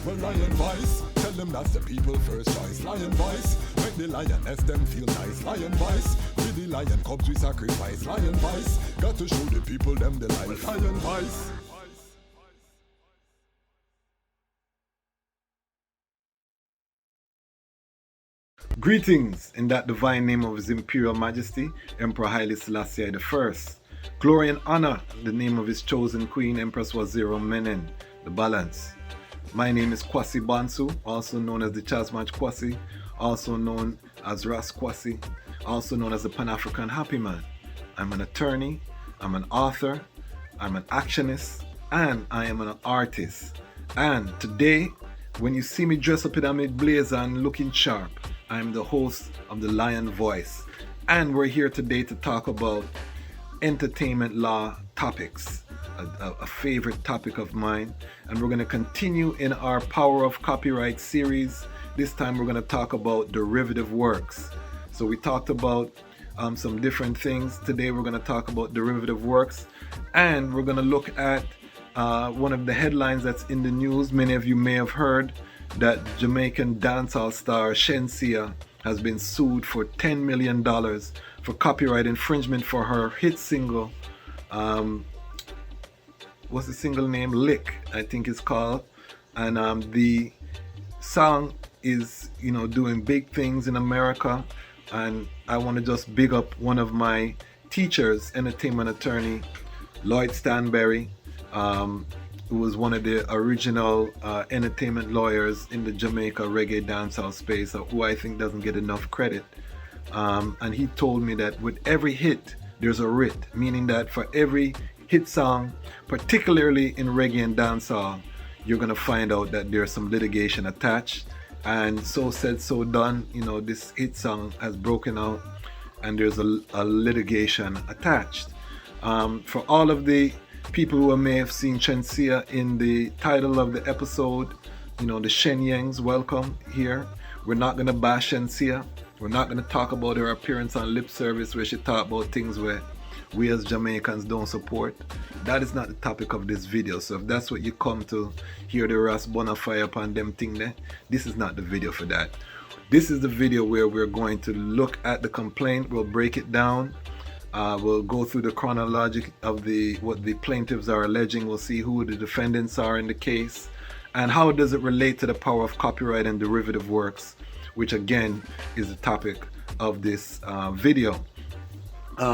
Well, lion voice, tell them that's the people first choice. Lion voice, make the lioness them feel nice. Lion voice, with the lion cubs we sacrifice. Lion voice, got to show the people them the life. Lion voice. Greetings in that divine name of His Imperial Majesty, Emperor Haile Selassie I. Glory and honor the name of his chosen queen, Empress Waziri Menen, the balance. My name is Kwasi Bonsu, also known as Dejazmatch Kwasi, also known as Ras Kwasi, also known as the Pan-African Happy Man. I'm an attorney, I'm an author, I'm an actionist, and I am an artist. And today, when you see me dressed up in a mid-blazer and looking sharp, I'm the host of the Lion Voice. And we're here today to talk about entertainment law topics, a favorite topic of mine. And we're going to continue in our Power of Copyright series. This time we're going to talk about derivative works. So we talked about some different things. Today we're going to talk about derivative works. And we're going to look at one of the headlines that's in the news. Many of you may have heard that Jamaican dancehall star Shenseea has been sued for $10 million for copyright infringement for her hit single. What's the single name? Lick, I think it's called. And the song is, doing big things in America. And I want to just big up one of my teachers, entertainment attorney Lloyd Stanberry, who was one of the original entertainment lawyers in the Jamaica reggae dancehall space, who I think doesn't get enough credit. And he told me that with every hit, there's a writ, meaning that for every hit song, particularly in reggae and dancehall, you're going to find out that there's some litigation attached. And so said, so done, this hit song has broken out and there's a litigation attached. For all of the people who may have seen Shenseea in the title of the episode, the Shenyangs, welcome here. We're not going to bash Shenseea. We're not going to talk about her appearance on Lip Service where she talked about things where we as Jamaicans don't support. That is not the topic of this video. So if that's what you come to hear the Ras Bonafire upon them thing there, this is not the video for that. This is the video where we're going to look at the complaint. We'll break it down. We'll go through the chronology of what the plaintiffs are alleging. We'll see who the defendants are in the case and how does it relate to the power of copyright and derivative works, which again is the topic of this video.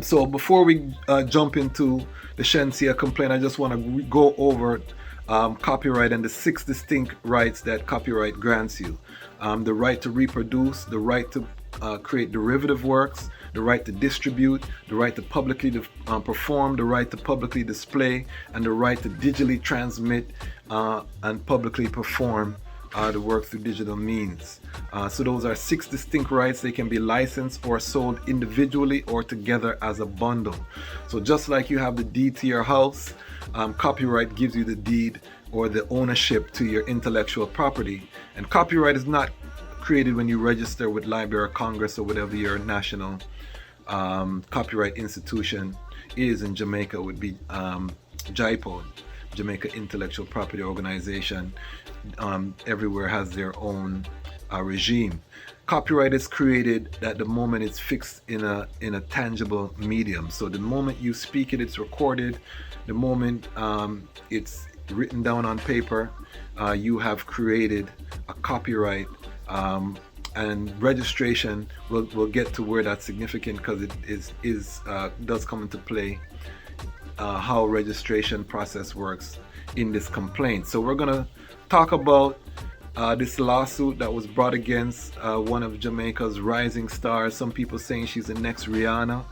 So before we jump into the Shenseea complaint, I just want to go over copyright and the 6 distinct rights that copyright grants you. The right to reproduce, the right to create derivative works, the right to distribute, the right to publicly perform, the right to publicly display, and the right to digitally transmit and publicly perform the work through digital means. So those are 6 distinct rights. They can be licensed or sold individually or together as a bundle. So just like you have the deed to your house, copyright gives you the deed or the ownership to your intellectual property. And copyright is not created when you register with Library of Congress or whatever your national copyright institution is in Jamaica. Would be JIPO, Jamaica Intellectual Property Organization. Everywhere has their own regime. Copyright is created at the moment it's fixed in a tangible medium. So the moment you speak it, it's recorded. The moment it's written down on paper, you have created a copyright. And registration, we'll get to where that's significant because it does come into play how registration process works in this complaint. So we're gonna talk about this lawsuit that was brought against one of Jamaica's rising stars. Some people saying she's the next Rihanna.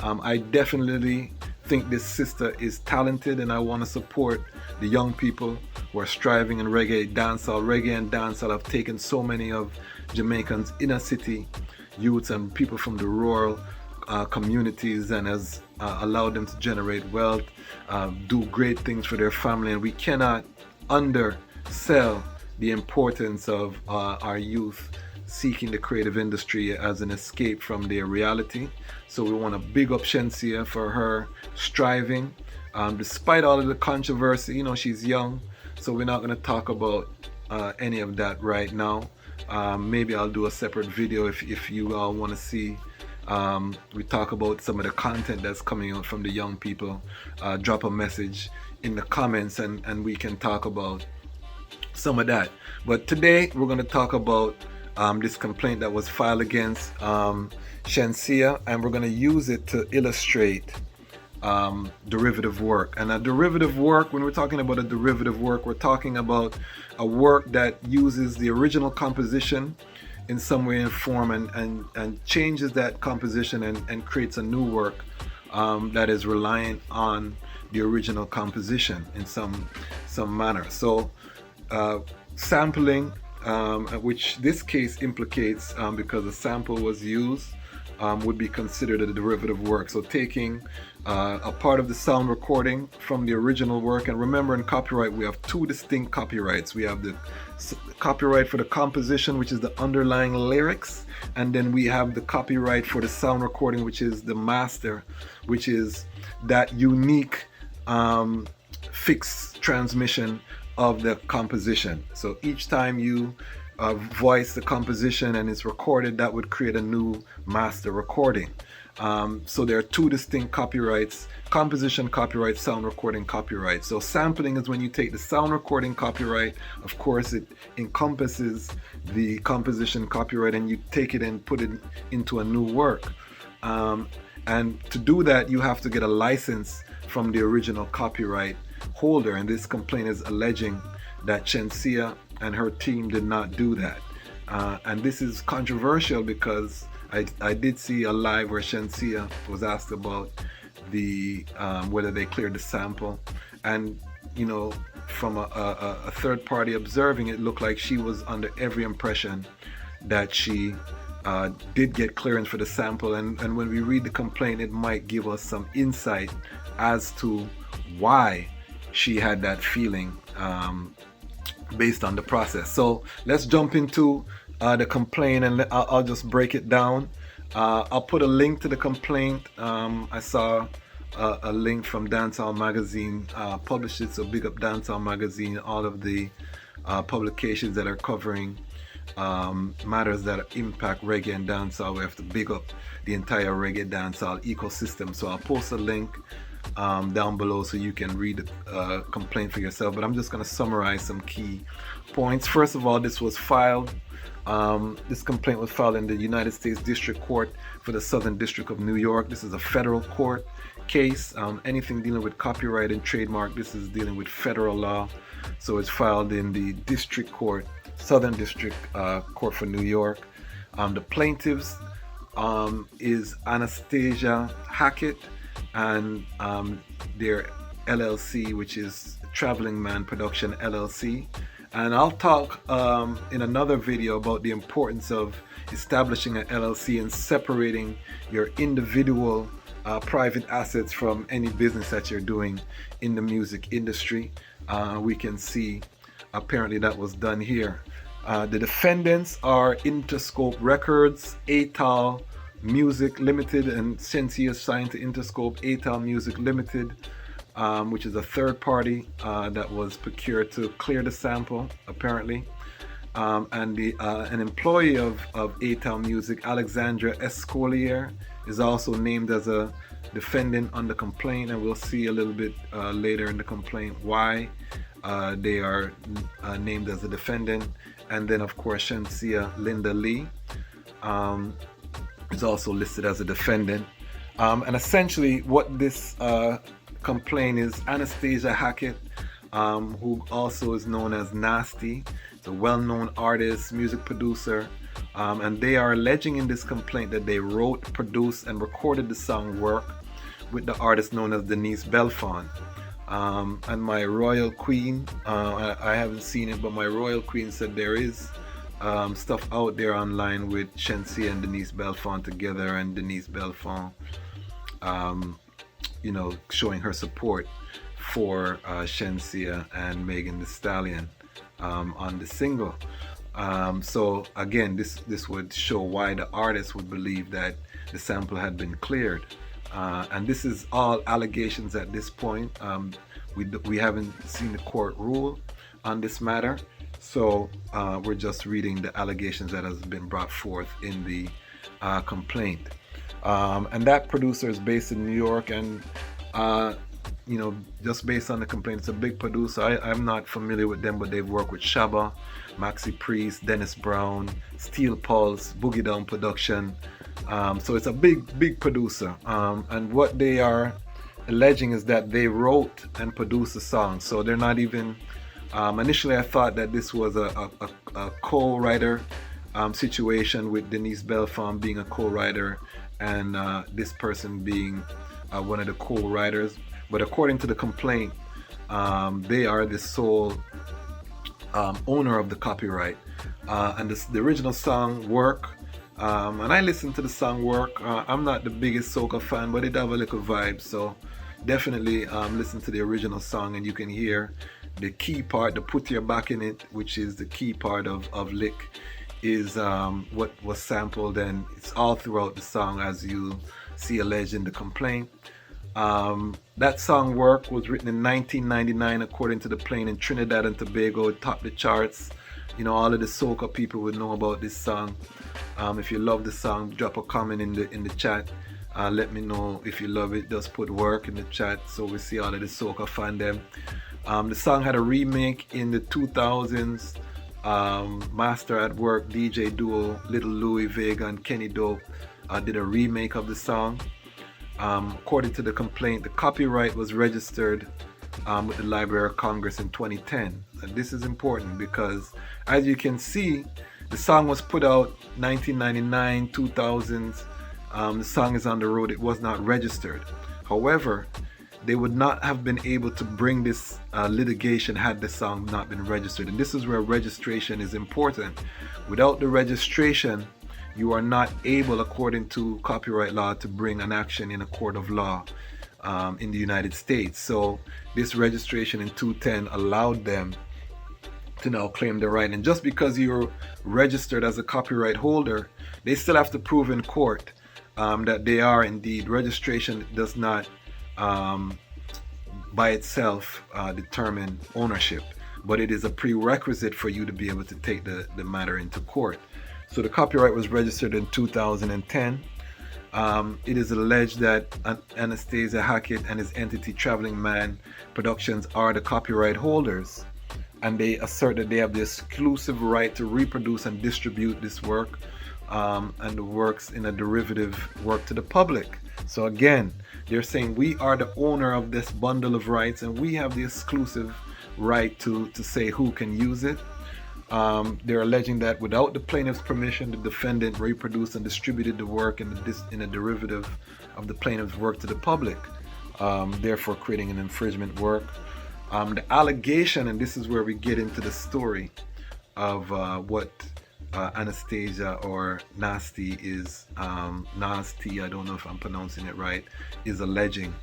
I definitely think this sister is talented, and I want to support the young people who are striving in reggae dancehall. Reggae and dancehall have taken so many of Jamaicans' inner city youths and people from the rural communities and has allowed them to generate wealth, do great things for their family, and we cannot undersell the importance of our youth seeking the creative industry as an escape from their reality. So we want to big up Shenseea for her striving. Despite all of the controversy, she's young, so we're not going to talk about any of that right now. Maybe I'll do a separate video if you all want to see. We talk about some of the content that's coming out from the young people. Drop a message in the comments and we can talk about some of that. But today we're going to talk about this complaint that was filed against Shenseea, and we're going to use it to illustrate derivative work. And a derivative work, when we're talking about a derivative work, we're talking about a work that uses the original composition in some way and form and changes that composition and creates a new work that is reliant on the original composition in some manner. So sampling, which this case implicates because a sample was used, would be considered a derivative work. So taking a part of the sound recording from the original work, and remember in copyright we have two distinct copyrights. We have the copyright for the composition, which is the underlying lyrics, and then we have the copyright for the sound recording, which is the master, which is that unique fixed transmission of the composition. So each time you voice the composition and it's recorded, that would create a new master recording. So there are two distinct copyrights: composition copyright, sound recording copyright. So sampling is when you take the sound recording copyright, of course it encompasses the composition copyright, and you take it and put it into a new work. And to do that you have to get a license from the original copyright holder, and this complaint is alleging that Shenseea and her team did not do that. And this is controversial because I did see a live where Shenseea was asked about the whether they cleared the sample, and you know, from a third party observing, it looked like she was under every impression that she did get clearance for the sample, and when we read the complaint it might give us some insight as to why she had that feeling based on the process. So let's jump into the complaint, and I'll just break it down. I'll put a link to the complaint. I saw a link from Dancehall Magazine published it, so big up Dancehall Magazine, all of the publications that are covering matters that impact reggae and dancehall. We have to big up the entire reggae dancehall ecosystem. So I'll post a link down below so you can read the complaint for yourself, but I'm just going to summarize some key points. First of all, this complaint was filed in the United States District Court for the Southern District of New York. This is a federal court case. Anything dealing with copyright and trademark, this is dealing with federal law, so it's filed in the District Court, Southern District Court for New York. The plaintiffs is Anastasia Hackett and their LLC, which is Traveling Man Production LLC. And I'll talk in another video about the importance of establishing an LLC and separating your individual private assets from any business that you're doing in the music industry. We can see apparently that was done here. The defendants are Interscope Records, ATAL Music Limited, and Shenseea signed to Interscope ATAL Music Limited, which is a third party that was procured to clear the sample apparently. And an employee of ATAL Music, Alexandra Escolier, is also named as a defendant on the complaint, and we'll see a little bit later in the complaint why they are named as a defendant. And then of course Shenseea Linda Lee is also listed as a defendant. And essentially what this complaint is, Anastasia Hackett, who also is known as Nasty, is a well-known artist, music producer, and they are alleging in this complaint that they wrote, produced, and recorded the song Work with the artist known as Denise Belfon. And my royal queen, I haven't seen it, but my royal queen said there is stuff out there online with Shenseea and Denise Belfon together, and Denise Belfon you know, showing her support for Shenseea and Megan Thee Stallion on the single. So again, this would show why the artist would believe that the sample had been cleared. And this is all allegations at this point. We haven't seen the court rule on this matter, So we're just reading the allegations that has been brought forth in the complaint. And that producer is based in New York, and just based on the complaint, it's a big producer. I'm not familiar with them, but they've worked with Shabba, Maxi Priest, Dennis Brown, Steel Pulse, Boogie Down Production. So it's a big producer. And what they are alleging is that they wrote and produced the song. So they're not even. Initially, I thought that this was a co-writer situation, with Denise Belfon being a co-writer and this person being one of the co-writers. But according to the complaint, they are the sole owner of the copyright. And the original song, Work, and I listened to the song Work. I'm not the biggest soca fan, but it have a little vibe. So definitely listen to the original song, and you can hear the key part, the put your back in it, which is the key part of Lick, is what was sampled, and it's all throughout the song, as you see alleged in the complaint. That song Work was written in 1999, according to the plane, in Trinidad and Tobago. It topped the charts. All of the soca people would know about this song. If you love the song, drop a comment in the chat. Let me know if you love it. Just put Work in the chat so we see all of the soca fan them. The song had a remake in the 2000s. Master at Work DJ duo Little Louis Vega and Kenny Dope did a remake of the song. According to the complaint, the copyright was registered with the Library of Congress in 2010. And this is important because, as you can see, the song was put out 1999, 2000s. The song is on the road. It was not registered. However, they would not have been able to bring this litigation had the song not been registered. And this is where registration is important. Without the registration, you are not able, according to copyright law, to bring an action in a court of law in the United States. So this registration in 2010 allowed them to now claim the right. And just because you're registered as a copyright holder, they still have to prove in court that they are indeed. Registration does not by itself determine ownership, but it is a prerequisite for you to be able to take the matter into court. So the copyright was registered in 2010. It is alleged that Anastasia Hackett and his entity Traveling Man Productions are the copyright holders, and they assert that they have the exclusive right to reproduce and distribute this work and the works in a derivative work to the public. So again, they're saying we are the owner of this bundle of rights, and we have the exclusive right to say who can use it. They're alleging that without the plaintiff's permission, the defendant reproduced and distributed the work in a derivative of the plaintiff's work to the public, therefore creating an infringement work. The allegation, and this is where we get into the story of what Anastasia or Nasty is, Nasty, I don't know if I'm pronouncing it right, is alleging.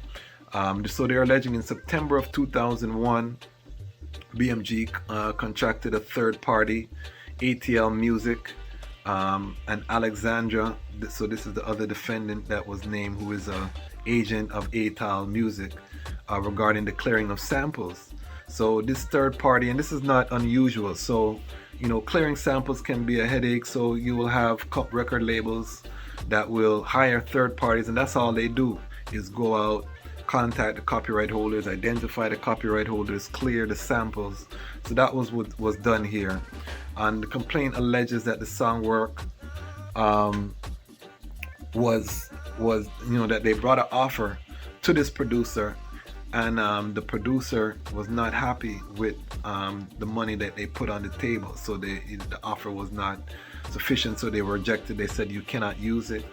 So they're alleging in September of 2001, BMG contracted a third party, ATL Music, and Alexandra. So this is the other defendant that was named, who is an agent of ATL Music, regarding the clearing of samples. So this third party, and this is not unusual. So clearing samples can be a headache. So you will have record labels that will hire third parties, and that's all they do is go out, contact the copyright holders, identify the copyright holders, clear the samples. So that was what was done here. And the complaint alleges that the song Work was that they brought an offer to this producer, and the producer was not happy with the money that they put on the table. So the offer was not sufficient, so they were rejected. They said you cannot use it.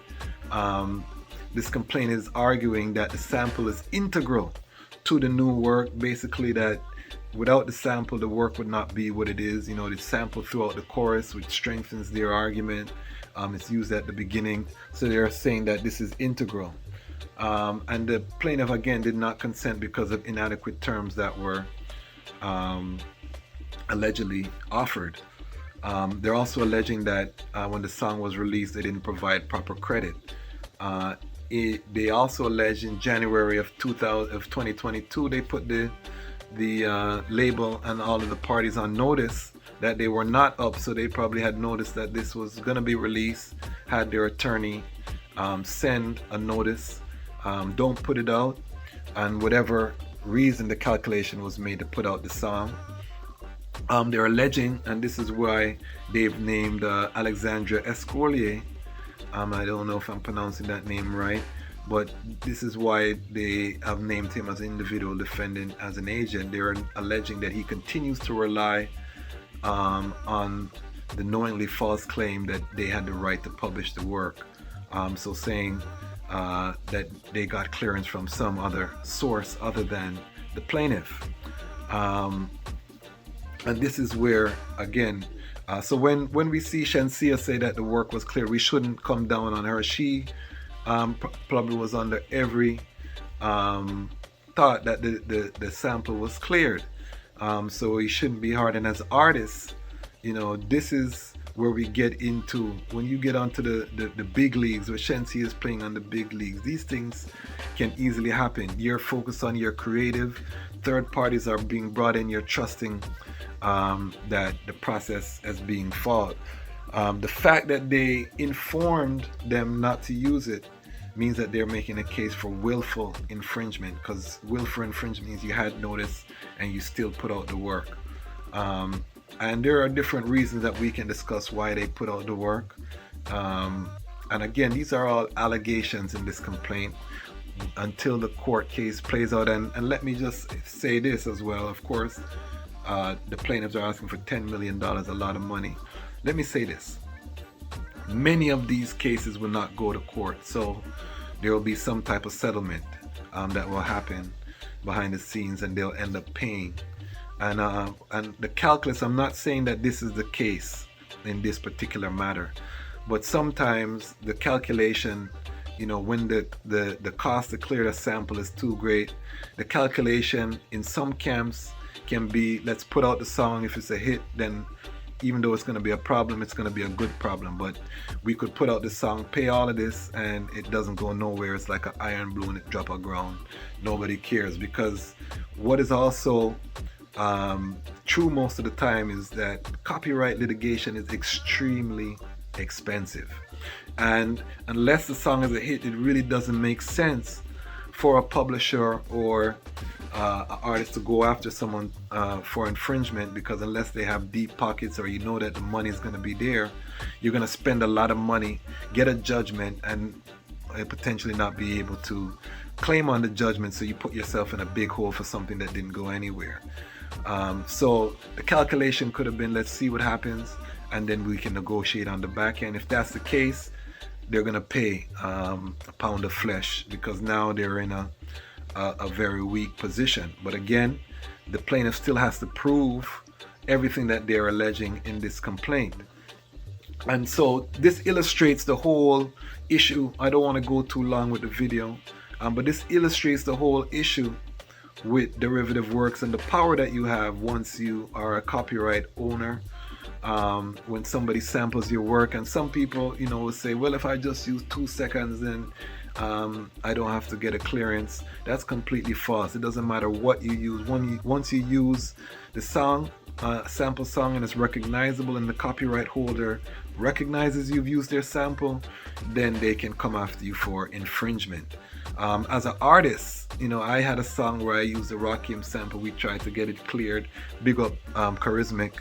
This complaint is arguing that the sample is integral to the new work, basically that without the sample the work would not be what it is. The sample throughout the chorus, which strengthens their argument. It's used at the beginning, so they're saying that this is integral. And the plaintiff again did not consent because of inadequate terms that were allegedly offered. They're also alleging that when the song was released, they didn't provide proper credit. They also allege in January of 2022 they put the label and all of the parties on notice that they were not up, so they probably had noticed that this was going to be released, had their attorney send a notice, don't put it out, and whatever reason the calculation was made to put out the song. They're alleging, and this is why they've named Alexandre Escolier. I don't know if I'm pronouncing that name right, but this is why they have named him as an individual defendant as an agent. They're alleging that he continues to rely on the knowingly false claim that they had the right to publish the work. So saying that they got clearance from some other source other than the plaintiff. And this is where, again, so when we see Shenseea say that the work was clear, we shouldn't come down on her. She probably was under every thought that the sample was cleared. So we shouldn't be hard. And as artists, this is where we get into, when you get onto the big leagues, where Shenseea is playing on the big leagues, these things can easily happen. You're focused on your creative, third parties are being brought in, you're trusting that the process is being followed. The fact that they informed them not to use it means that they're making a case for willful infringement, because willful infringement means you had notice and you still put out the work. And there are different reasons that we can discuss why they put out the work. And again, these are all allegations in this complaint until the court case plays out. And let me just say this as well. Of course, the plaintiffs are asking for $10 million, a lot of money. Let me say this. Many of these cases will not go to court, so there will be some type of settlement that will happen behind the scenes, and they'll end up paying. And the calculus, I'm not saying that this is the case in this particular matter, but sometimes the calculation, when the cost to clear a sample is too great, the calculation in some camps can be, let's put out the song. If it's a hit, then even though it's going to be a problem, it's going to be a good problem. But we could put out the song, pay all of this, and it doesn't go nowhere. It's like an iron balloon, it drop on ground. Nobody cares, because what is also true most of the time is that copyright litigation is extremely expensive. And unless the song is a hit, it really doesn't make sense for a publisher or an artist to go after someone for infringement, because unless they have deep pockets, or that the money is going to be there, you're going to spend a lot of money, get a judgment, and potentially not be able to claim on the judgment, so you put yourself in a big hole for something that didn't go anywhere. So the calculation could have been, let's see what happens, and then we can negotiate on the back end. If that's the case, they're going to pay a pound of flesh, because now they're in a very weak position. But again, the plaintiff still has to prove everything that they're alleging in this complaint. And so this illustrates the whole issue. I don't want to go too long with the video, but this illustrates the whole issue with derivative works and the power that you have once you are a copyright owner. When somebody samples your work, and some people will say, well, if I just use 2 seconds, then I don't have to get a clearance. That's completely false. It doesn't matter what you use. Once you use the song, sample song, and it's recognizable, and the copyright holder recognizes you've used their sample, then they can come after you for infringement. As an artist, I had a song where I used the Rakim sample. We tried to get it cleared. Big up Charismatic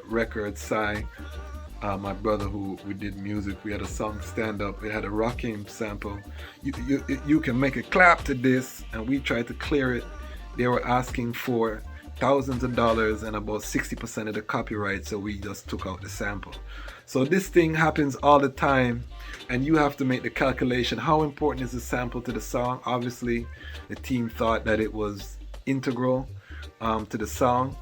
Records, Sai, my brother who we did music. We had a song, Stand Up. It had a Rakim sample. You can make a clap to this, and we tried to clear it. They were asking for thousands of dollars and about 60% of the copyright, so we just took out the sample. So this thing happens all the time, and you have to make the calculation. How important is the sample to the song? Obviously, the team thought that it was integral to the song.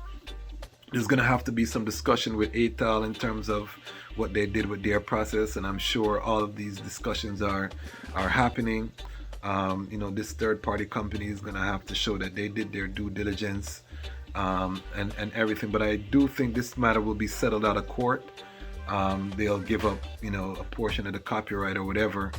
There's going to have to be some discussion with ATAL in terms of what they did with their process, and I'm sure all of these discussions are happening. This third-party company is going to have to show that they did their due diligence and everything. But I do think this matter will be settled out of court. They'll give up, a portion of the copyright or whatever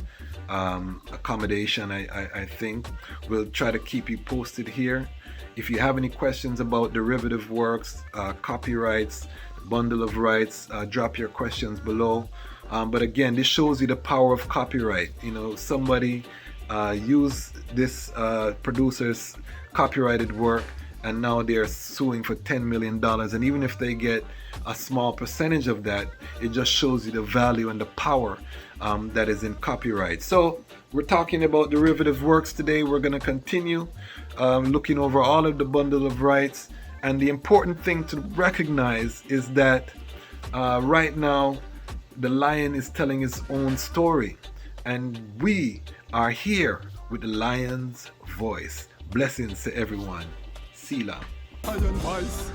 accommodation. I think we'll try to keep you posted here. If you have any questions about derivative works, copyrights, bundle of rights. Drop your questions below. But again, this shows you the power of copyright. You know, somebody used this producer's copyrighted work, and now they're suing for $10 million. And even if they get a small percentage of that, it just shows you the value and the power that is in copyright. So we're talking about derivative works today. We're going to continue looking over all of the bundle of rights. And the important thing to recognize is that right now, the lion is telling his own story. And we are here with the lion's voice. Blessings to everyone. Selah. Lion voice.